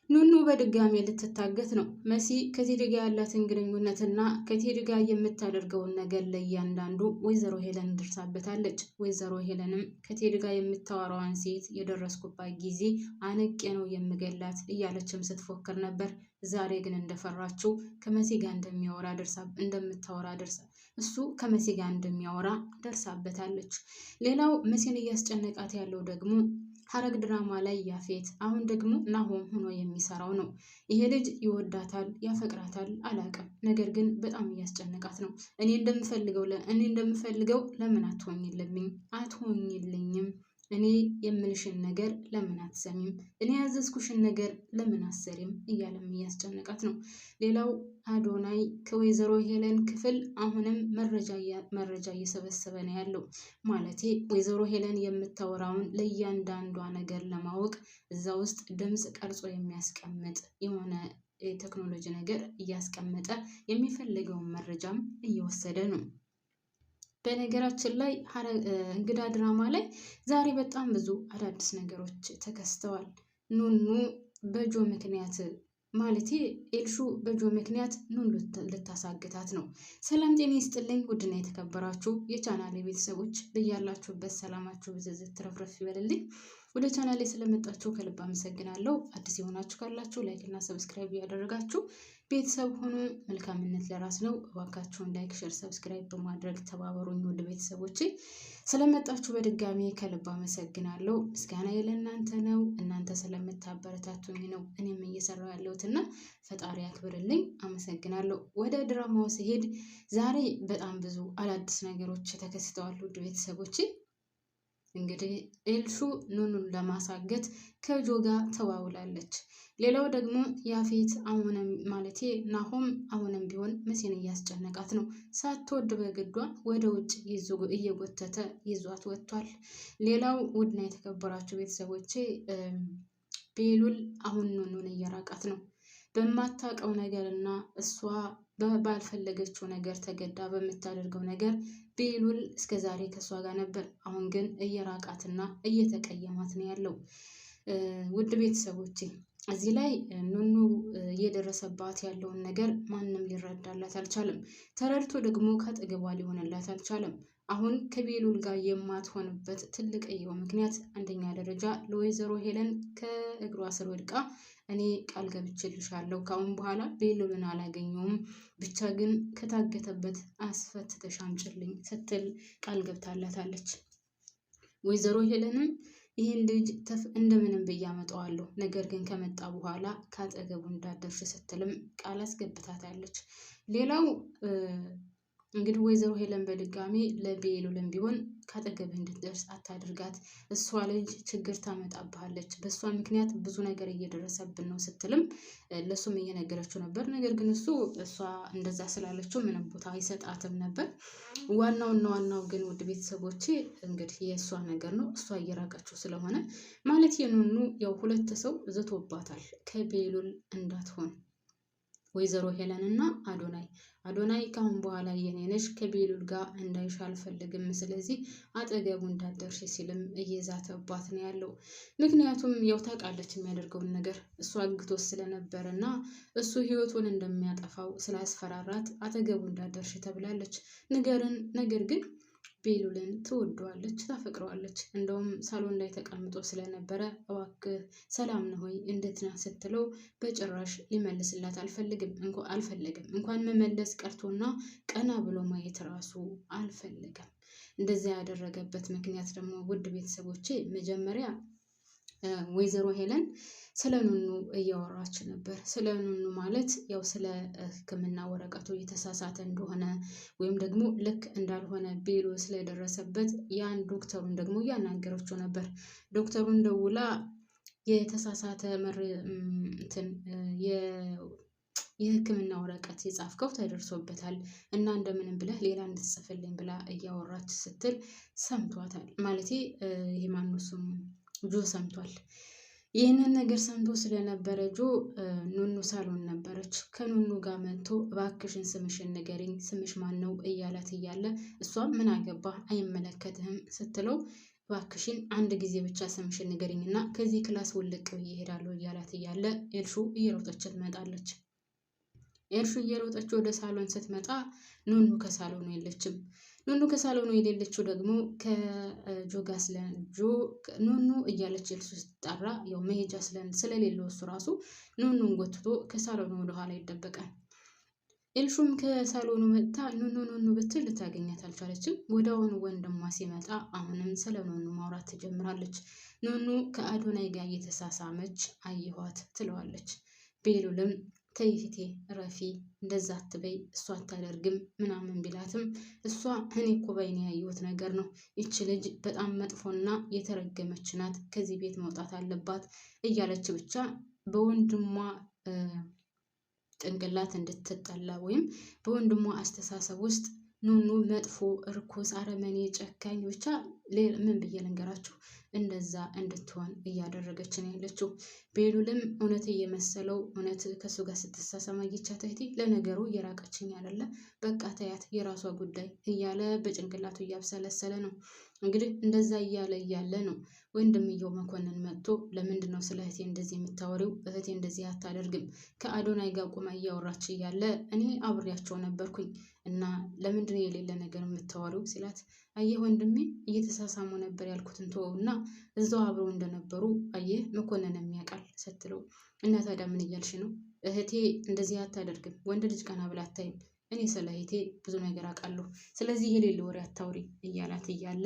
ኑኑ በድጋሚ ልትታገት ነው። መሲ ከቴዲ ጋር ያላትን ግንኙነትና ከቴዲ ጋር የምታደርገውን ነገር ለእያንዳንዱ ወይዘሮ ሄለን ደርሳበታለች። ወይዘሮ ሄለንም ከቴዲ ጋር የምታወራዋን ሴት የደረስኩባት ጊዜ አንቄ ነው የምገላት እያለችም ስትፎክር ነበር። ዛሬ ግን እንደፈራችው ከመሲ ጋር እንደምታወራ ደርሳ እሱ ከመሲ ጋር እንደሚያወራ ደርሳበታለች። ሌላው መሲን እያስጨነቃት ያለው ደግሞ ሐረግ ድራማ ላይ ያፌት አሁን ደግሞ ናሆም ሆኖ የሚሰራው ነው። ይሄ ልጅ ይወዳታል፣ ያፈቅራታል አላውቅም። ነገር ግን በጣም እያስጨነቃት ነው። እኔ እንደምፈልገው ለምን አትሆኝልኝም? እኔ የምልሽን ነገር ለምን አትሰሚም? እኔ ያዘዝኩሽን ነገር ለምን አትሰሪም? እያለም እያስጨነቃት ነው። ሌላው አዶናይ ከወይዘሮ ሄለን ክፍል አሁንም መረጃ እየሰበሰበ ነው ያለው። ማለቴ ወይዘሮ ሄለን የምታወራውን ለእያንዳንዷ ነገር ለማወቅ እዛ ውስጥ ድምፅ ቀርጾ የሚያስቀምጥ የሆነ የቴክኖሎጂ ነገር እያስቀመጠ የሚፈልገውን መረጃም እየወሰደ ነው። በነገራችን ላይ እንግዳ ድራማ ላይ ዛሬ በጣም ብዙ አዳዲስ ነገሮች ተከስተዋል። ኑኑ በጆ ምክንያት ማለቴ ኤልሹ በጆ ምክንያት ኑኑ ልታሳግታት ነው። ሰላም ጤና ይስጥልኝ ውድና የተከበራችሁ የቻናሌ ቤተሰቦች በያላችሁበት ሰላማችሁ ብዝዝት ትረፍረፍ ይበልልኝ። ወደ ቻናሌ ስለመጣችሁ ከልብ አመሰግናለሁ። አዲስ የሆናችሁ ካላችሁ ላይክ እና ሰብስክራይብ ያደረጋችሁ ቤተሰብ ሆኖ መልካምነት ለራስ ነው። እባካችሁን ላይክ፣ ሼር፣ ሰብስክራይብ በማድረግ ተባበሩኝ ውድ ቤተሰቦቼ። ስለመጣችሁ በድጋሚ ከልብ አመሰግናለሁ። ምስጋና ለእናንተ ነው። እናንተ ስለምታበረታቱኝ ነው እኔም እየሰራሁ ያለሁትና ፈጣሪ ያክብርልኝ። አመሰግናለሁ። ወደ ድራማው ሲሄድ ዛሬ በጣም ብዙ አዳዲስ ነገሮች ተከስተዋል ውድ ቤተሰቦቼ። እንግዲህ ኤልሹ ኑኑን ለማሳገት ከጆ ጋር ተዋውላለች። ሌላው ደግሞ ያፌት አሁንም ማለቴ ናሆም አሁንም ቢሆን መሲን እያስጨነቃት ነው። ሳትወድ በግዷ ወደ ውጭ እየጎተተ ይዟት ወጥቷል። ሌላው ውድና የተከበራችሁ ቤተሰቦቼ ቤሉል አሁን ኑኑን እየራቃት ነው። በማታውቀው ነገርና እሷ ባልፈለገችው ነገር ተገዳ በምታደርገው ነገር ቤሉል እስከዛሬ ከእሷ ጋር ነበር። አሁን ግን እየራቃትና እየተቀየማት ነው ያለው። ውድ ቤተሰቦቼ እዚህ ላይ ኑኑ እየደረሰባት ያለውን ነገር ማንም ሊረዳላት አልቻለም። ተረድቶ ደግሞ ከአጠገቧ ሊሆንላት አልቻለም። አሁን ከቤሉል ጋር የማትሆንበት ትልቅየው ምክንያት አንደኛ ደረጃ ለወይዘሮ ሄለን ከእግሯ ስር ወድቃ እኔ ቃል ገብቼልሻለሁ ከአሁን በኋላ ቤሉልን አላገኘውም፣ ብቻ ግን ከታገተበት አስፈትተሽ አምጪልኝ ስትል ቃል ገብታላታለች። ወይዘሮ ሄለንም ይህን ልጅ እንደምንም ብዬ አመጣዋለሁ፣ ነገር ግን ከመጣ በኋላ ካጠገቡ እንዳደርሽ ስትልም ቃል አስገብታታለች። ሌላው እንግዲህ ወይዘሮ ሄለን በድጋሚ ለቤሉልም ቢሆን ካጠገብህ እንድትደርስ አታድርጋት፣ እሷ ልጅ ችግር ታመጣብሃለች፣ በእሷ ምክንያት ብዙ ነገር እየደረሰብን ነው ስትልም ለሱም እየነገረችው ነበር። ነገር ግን እሷ እንደዛ ስላለችው ምንም ቦታ አይሰጣትም ነበር። ዋናው ግን ውድ ቤተሰቦቼ እንግዲህ የእሷ ነገር ነው። እሷ እየራቀችው ስለሆነ ማለት የኑኑ ያው ሁለት ሰው ዝቶባታል ከቤሉል እንዳትሆን ወይዘሮ ሄለን እና አዶናይ ካሁን በኋላ የኔ ነሽ፣ ከቤሉል ጋር እንዳይሽ አልፈልግም፣ ስለዚህ አጠገቡ እንዳደርሽ ሲልም እየዛተባት ነው ያለው። ምክንያቱም ያው ታውቃለች የሚያደርገውን ነገር እሱ አግቶት ስለነበረ እና እሱ ህይወቱን እንደሚያጠፋው ስላስፈራራት አጠገቡ እንዳደርሽ ተብላለች። ነገር ግን ቤሉልን ትወደዋለች፣ ታፈቅረዋለች። እንደውም ሳሎን ላይ ተቀምጦ ስለነበረ እባክህ ሰላም ነው ሆይ እንዴት ነህ ስትለው በጭራሽ ሊመልስላት አልፈለግም። እንኳን መመለስ ቀርቶና ቀና ብሎ ማየት ራሱ አልፈለገም። እንደዚያ ያደረገበት ምክንያት ደግሞ ውድ ቤተሰቦቼ መጀመሪያ ወይዘሮ ሄለን ስለ ኑኑ እያወራች ነበር። ስለ ኑኑ ማለት ያው ስለ ሕክምና ወረቀቱ የተሳሳተ እንደሆነ ወይም ደግሞ ልክ እንዳልሆነ ቤሎ ስለደረሰበት ያን ዶክተሩን ደግሞ እያናገረችው ነበር። ዶክተሩን ደውላ የተሳሳተ የሕክምና ወረቀት የጻፍከው ተደርሶበታል እና እንደምንም ብለህ ሌላ እንድትጽፍልኝ ብላ እያወራች ስትል ሰምቷታል። ማለቴ ይሄ ማነው ስሙ ጆ ሰምቷል። ይህንን ነገር ሰምቶ ስለነበረ ጆ ኑኑ ሳሎን ነበረች። ከኑኑ ጋር መጥቶ እባክሽን ስምሽን ንገሪኝ፣ ስምሽ ማን ነው እያላት እያለ እሷም ምን አገባህ አይመለከትህም ስትለው እባክሽን አንድ ጊዜ ብቻ ስምሽን ንገሪኝና ከዚህ ክላስ ውልቅ ብዬ እሄዳለሁ እያላት እያለ ኤልሹ እየሮጠች ትመጣለች። ኤልሹ እየሮጠች ወደ ሳሎን ስትመጣ ኑኑ ከሳሎኑ የለችም። ኑኑ ከሳሎኑ የሌለችው ደግሞ ከጆ ጋር ኑኑ እያለች ኤልሹ ስትጠራ ያው መሄጃ ስለሌለው እሱ ራሱ ኑኑን ጎትቶ ከሳሎኑ ወደኋላ ይደበቃል። ኤልሹም ከሳሎኑ መጥታ ኑኑ ኑኑ ብትል ልታገኛት አልቻለችም። ወዲያውኑ ወንድሟ ሲመጣ አሁንም ስለ ኑኑ ማውራት ትጀምራለች። ኑኑ ከአዶናይ ጋር እየተሳሳመች አየኋት ትለዋለች። ቤሉልም ተይ እህቴ ረፊ እንደዛ አትበይ እሷ አታደርግም ምናምን ቢላትም እሷ እኔ እኮ በይኔ ያየሁት ነገር ነው፣ ይቺ ልጅ በጣም መጥፎና የተረገመች ናት፣ ከዚህ ቤት መውጣት አለባት እያለች ብቻ በወንድሟ ጭንቅላት እንድትጠላ ወይም በወንድሟ አስተሳሰብ ውስጥ ኑኑ መጥፎ፣ እርኩስ፣ አረመኔ፣ ጨካኝ ብቻ ምን ብዬ ልንገራችሁ እንደዛ እንድትሆን እያደረገች ነው ያለችው። ቤሉልም እውነት እየመሰለው እውነት ከሱ ጋር ስትሳሰማ ይቻት እህቴ ለነገሩ እየራቀችኝ አይደለ በቃ ተያት የራሷ ጉዳይ እያለ በጭንቅላቱ እያብሰለሰለ ነው። እንግዲህ እንደዛ እያለ ነው ወንድምየው መኮንን መጥቶ ለምንድን ነው ስለ እህቴ እንደዚህ የምታወሪው? እህቴ እንደዚህ አታደርግም። ከአዶናይ ጋር ቁማ እያወራች እያለ እኔ አብሬያቸው ነበርኩኝ እና ለምንድን ነው የሌለ ነገር የምታወሪው ሲላት፣ አየህ ወንድሜ እየተሳሳሙ ነበር ያልኩትን ተወውና እዛው አብረው እንደነበሩ አየህ መኮንን የሚያውቃል ስትለው፣ እና ታዲያ ምን እያልሽ ነው? እህቴ እንደዚህ አታደርግም፣ ወንድ ልጅ ቀና ብላ አታይም። እኔ ስለ እህቴ ብዙ ነገር አውቃለሁ፣ ስለዚህ የሌለ ወሬ አታውሪ እያላት እያለ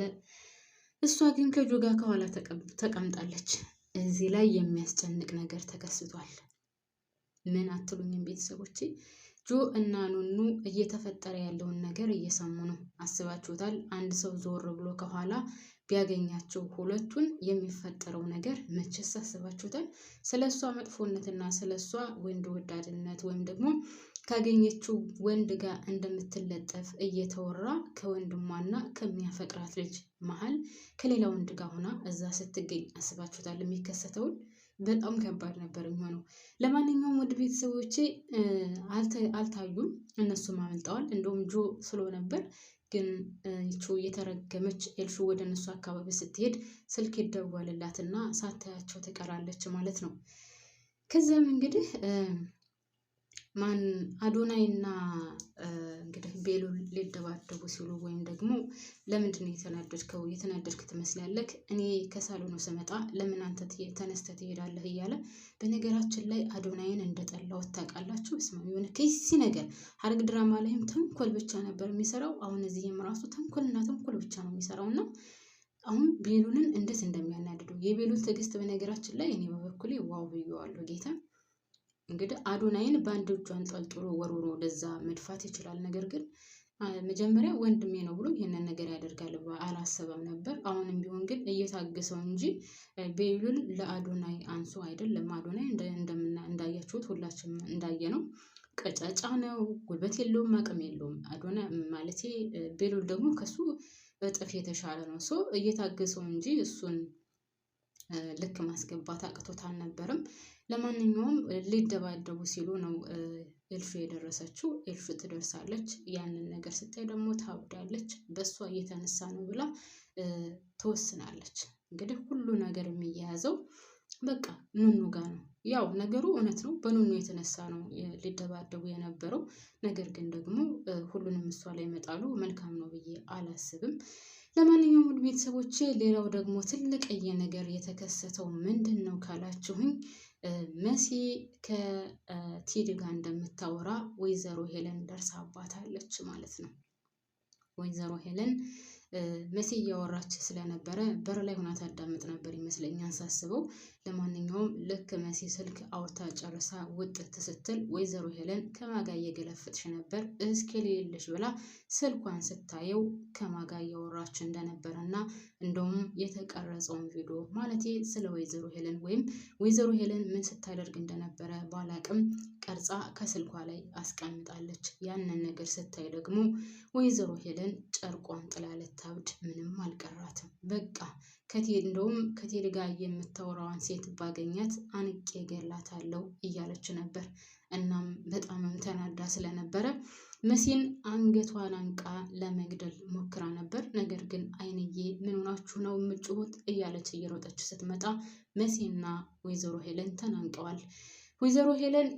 እሷ ግን ከጆ ጋር ከኋላ ተቀምጣለች። እዚህ ላይ የሚያስጨንቅ ነገር ተከስቷል። ምን አትሉኝም ቤተሰቦቼ? ጆ እና ኑኑ እየተፈጠረ ያለውን ነገር እየሰሙ ነው። አስባችሁታል? አንድ ሰው ዞር ብሎ ከኋላ ቢያገኛቸው ሁለቱን የሚፈጠረው ነገር መቼስ አስባችሁታል? ስለሷ መጥፎነትና ስለሷ ወንድ ወዳድነት ወይም ደግሞ ካገኘችው ወንድ ጋር እንደምትለጠፍ እየተወራ ከወንድሟና ከሚያፈቅራት ልጅ መሀል ከሌላ ወንድ ጋር ሆና እዛ ስትገኝ አስባችሁታል? የሚከሰተውን በጣም ከባድ ነበር የሚሆነው። ለማንኛውም ወደ ቤተሰቦቼ አልታዩም፣ እነሱም አመልጠዋል። እንደውም ጆ ስሎ ነበር ግን ይቹ የተረገመች ኤልሹ ወደ እነሱ አካባቢ ስትሄድ ስልክ ይደወልላትና ሳታያቸው ትቀራለች ማለት ነው። ከዚያም እንግዲህ አዶናይና እንግዲህ ቤሉል ሊደባደቡ ሲሉ ወይም ደግሞ ለምንድን ነው የተናደድከው? የተናደድክ ትመስላለህ። እኔ ከሳሎኑ ስመጣ ለምን አንተ ተነስተህ ትሄዳለህ? እያለ በነገራችን ላይ አዶናይን እንደጠላሁት ታውቃላችሁ። ስማ የሆነ ከሲ ነገር ሐረግ ድራማ ላይም ተንኮል ብቻ ነበር የሚሰራው። አሁን እዚህም ራሱ ተንኮልና ተንኮል ብቻ ነው የሚሰራውና አሁን ቤሉልን እንዴት እንደሚያናድደው የቤሉል ትዕግስት በነገራችን ላይ እኔ በበኩሌ ዋው ብዬዋለሁ ጌታ። እንግዲህ አዶናይን በአንድ እጁ አንጠልጥሎ ወርውሮ ወደዛ መድፋት ይችላል። ነገር ግን መጀመሪያ ወንድሜ ነው ብሎ ይሄንን ነገር ያደርጋል አላሰበም ነበር። አሁንም ቢሆን ግን እየታገሰው እንጂ ቤሉል ለአዶናይ አንሶ አይደለም። አዶናይ እንዳያችሁት ሁላችንም እንዳየነው ቀጫጫ ነው፣ ጉልበት የለውም፣ አቅም የለውም። አዶናይ ማለቴ ቤሉል ደግሞ ከሱ እጥፍ የተሻለ ነው። ሰው እየታገሰው እንጂ እሱን ልክ ማስገባት አቅቶት አልነበረም። ለማንኛውም ሊደባደቡ ሲሉ ነው ኤልሹ የደረሰችው። ኤልሹ ትደርሳለች። ያንን ነገር ስታይ ደግሞ ታብዳለች። በእሷ እየተነሳ ነው ብላ ትወስናለች። እንግዲህ ሁሉ ነገር የሚያያዘው በቃ ኑኑ ጋር ነው። ያው ነገሩ እውነት ነው፣ በኑኑ የተነሳ ነው ሊደባደቡ የነበረው። ነገር ግን ደግሞ ሁሉንም እሷ ላይ መጣሉ መልካም ነው ብዬ አላስብም። ለማንኛውም ውድ ቤተሰቦቼ ሌላው ደግሞ ትልቅዬ ነገር የተከሰተው ምንድን ነው ካላችሁኝ መሲ ከቲድ ጋር እንደምታወራ ወይዘሮ ሄለን ደርሳባታለች ማለት ነው። ወይዘሮ ሄለን መሲ እያወራች ስለነበረ በር ላይ ሆና ታዳምጥ ነበር ይመስለኛል ሳስበው። ለማንኛውም ልክ መሲ ስልክ አውርታ ጨርሳ ውጥት ስትል ወይዘሮ ሄለን ከማጋ እየገለፈጥሽ ነበር እስኪ ልልሽ ብላ ስልኳን ስታየው ከማጋ እያወራች እንደነበረና እንደውም የተቀረጸውን ቪዲዮ ማለቴ ስለ ወይዘሮ ሄለን ወይም ወይዘሮ ሄለን ምን ስታደርግ እንደነበረ ባላቅም ቀርጻ ከስልኳ ላይ አስቀምጣለች። ያንን ነገር ስታይ ደግሞ ወይዘሮ ሄለን ጨርቋን ጥላ ልታብድ ምንም አልቀራትም። በቃ እንደውም ከቴዲ ጋር የምታወራዋን ሴት ባገኛት አንቄ ገላታለሁ እያለች ነበር። እናም በጣምም ተናዳ ስለነበረ መሲን አንገቷን አንቃ ለመግደል ሞክራ ነበር። ነገር ግን አይንዬ ምን ሆናችሁ ነው የምትጮሁት እያለች እየሮጠች ስትመጣ መሲና ወይዘሮ ሄለን ተናንቀዋል። ወይዘሮ ሄለን